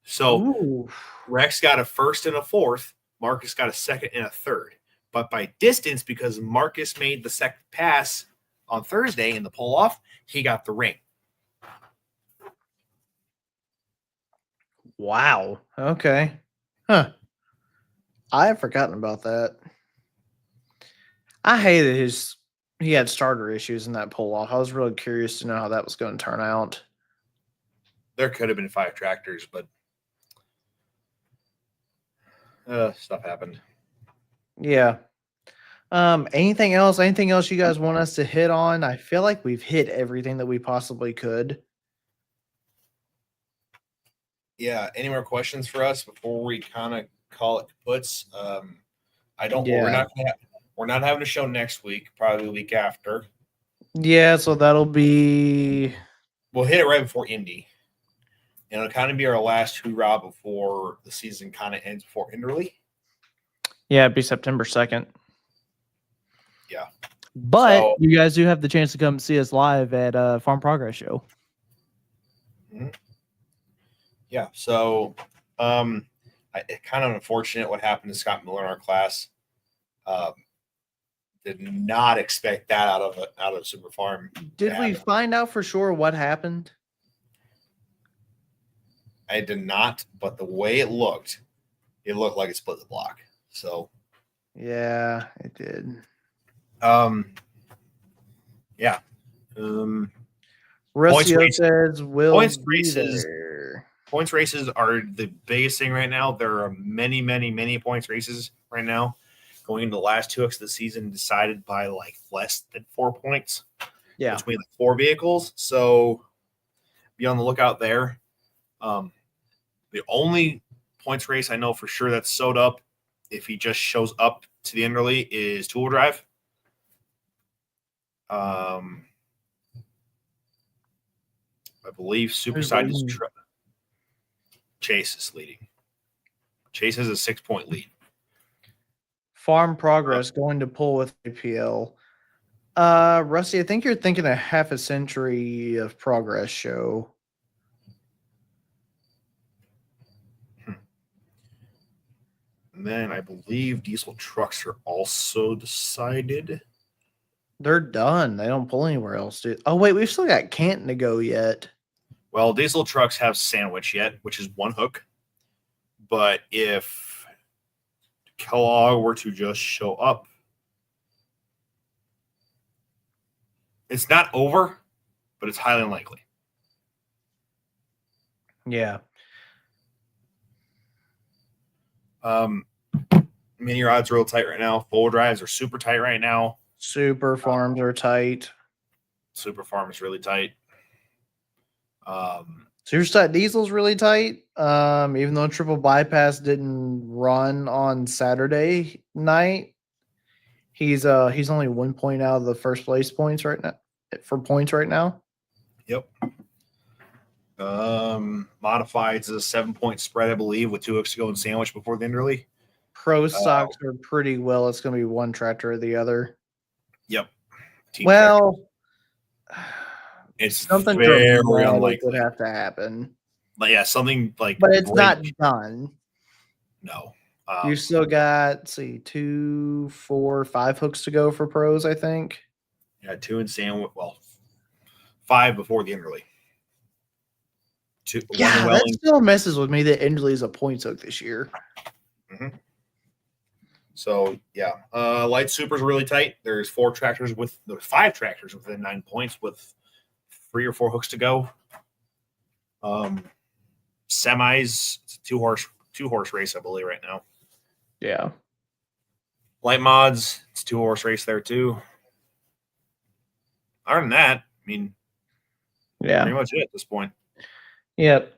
So Ooh. Rex got a first and a fourth. Marcus got a second and a third. But by distance, because Marcus made the second pass on Thursday in the pull off, he got the ring. Wow. Okay. Huh. I had forgotten about that. I hated he had starter issues in that pull off. I was really curious to know how that was going to turn out. There could have been 5 tractors, but stuff happened. Yeah. Anything else? Anything else you guys want us to hit on? I feel like we've hit everything that we possibly could. Yeah. Any more questions for us before we kind of call it quits? I don't. Yeah. We're not having a show next week. Probably the week after. Yeah. So that'll be. We'll hit it right before Indy. And it'll kind of be our last hoorah before the season kind of ends before Inderley. Yeah, it'd be September 2nd. Yeah. But So, you guys do have the chance to come see us live at Farm Progress Show. Yeah. So, it's kind of unfortunate what happened to Scott Miller in our class. Did not expect that out of Super Farm. Did we find out for sure what happened? I did not, but the way it looked like it split the block. So, yeah, it did. Yeah. Ruscio says points races are the biggest thing right now. There are many, many, many points races right now going into the last 2 weeks of the season decided by like less than 4 points between like 4 vehicles. So be on the lookout there. The only points race I know for sure that's sewed up if he just shows up to the Enderley is two-wheel drive. I believe Superside is Chase is leading. Chase has a 6-point lead. Farm Progress going to pull with APL. Rusty, I think you're thinking a half a century of Progress show. And then I believe diesel trucks are also decided. They're done. They don't pull anywhere else, dude. Oh, wait, we've still got Canton to go yet. Well, diesel trucks have Sandwich yet, which is 1 hook. But if Kellogg were to just show up, it's not over, but it's highly unlikely. Yeah. Mini rods are real tight right now. Full drives are super tight right now. Super farms are tight. Super farm is really tight. Superstar diesel's really tight. Even though triple bypass didn't run on Saturday night, he's only 1 point out of the first place points right now for points right now. Yep. Modifieds is a 7-point spread, I believe, with 2 hooks to go in Sandwich before the Enderley. Pro stocks are pretty well. It's going to be one tractor or the other. Yep. Team well, tractor. It's something very unlikely would have to happen. But yeah, something like. But it's not done. No. You still got, let's see, 2, 4, 5 hooks to go for pros, I think. Yeah, 2 in Sandwich. Well, 5 before the Enderley. one Yeah, in that Welling. still messes with me that Indley's a point took this year. Mm-hmm. So yeah, light super's really tight. There's 5 tractors within 9 points with 3 or 4 hooks to go. Semis, it's a two horse race, I believe, right now. Yeah. Light mods, it's a 2-horse race there too. Other than that, I mean, Yeah. pretty much it at this point. Yep.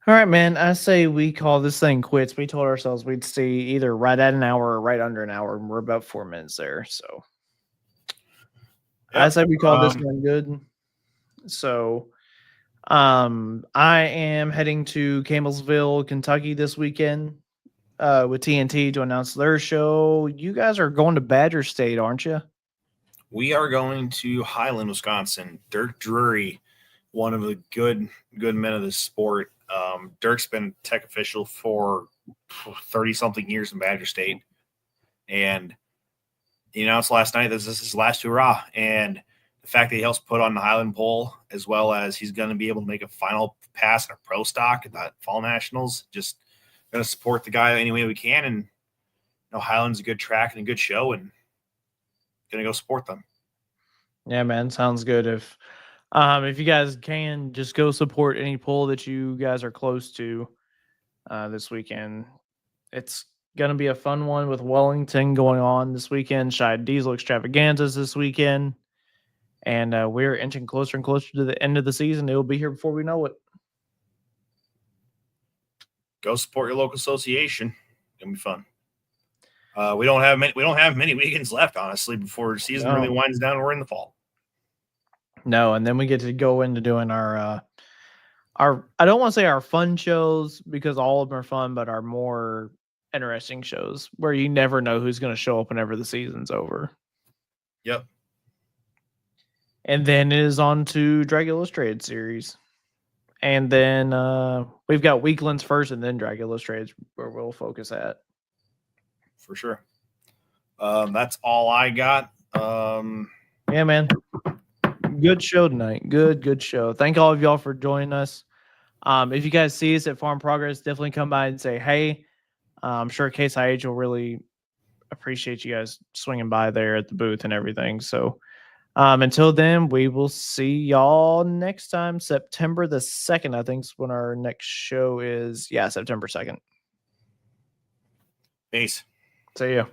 All right, man. I say we call this thing quits. We told ourselves we'd see either right at an hour or right under an hour, and we're about 4 minutes there. So I say we call this one good. So I am heading to Campbellsville, Kentucky this weekend with TNT to announce their show. You guys are going to Badger State, aren't you? We are going to Highland, Wisconsin. Dirk Drury, one of the good men of the sport. Dirk's been tech official for 30-something years in Badger State. And he announced last night that this is his last hurrah. And the fact that he helps put on the Highland pole, as well as he's going to be able to make a final pass in a pro stock at that fall nationals, just going to support the guy any way we can. And Highland's a good track and a good show, and going to go support them. Yeah, man, sounds good. If you guys can, just go support any poll that you guys are close to this weekend. It's gonna be a fun one with Wellington going on this weekend. Shy Diesel Extravaganzas this weekend, and we're inching closer and closer to the end of the season. It will be here before we know it. Go support your local association. It's gonna be fun. We don't have many weekends left, honestly, before the season really winds down. We're in the fall. No, and then we get to go into doing our I don't want to say our fun shows because all of them are fun, but our more interesting shows where you never know who's going to show up whenever the season's over. Yep. And then it is on to Drag Illustrated series. And then we've got Weeklands first and then Drag Illustrated where we'll focus at. For sure. That's all I got. Yeah, man. Good show tonight. Good show. Thank all of y'all for joining us. If you guys see us at Farm Progress, definitely come by and say hey. I'm sure Case IH will really appreciate you guys swinging by there at the booth and everything. So until then, we will see y'all next time. September the 2nd, I think, is when our next show is. Yeah, September 2nd. Peace. See ya.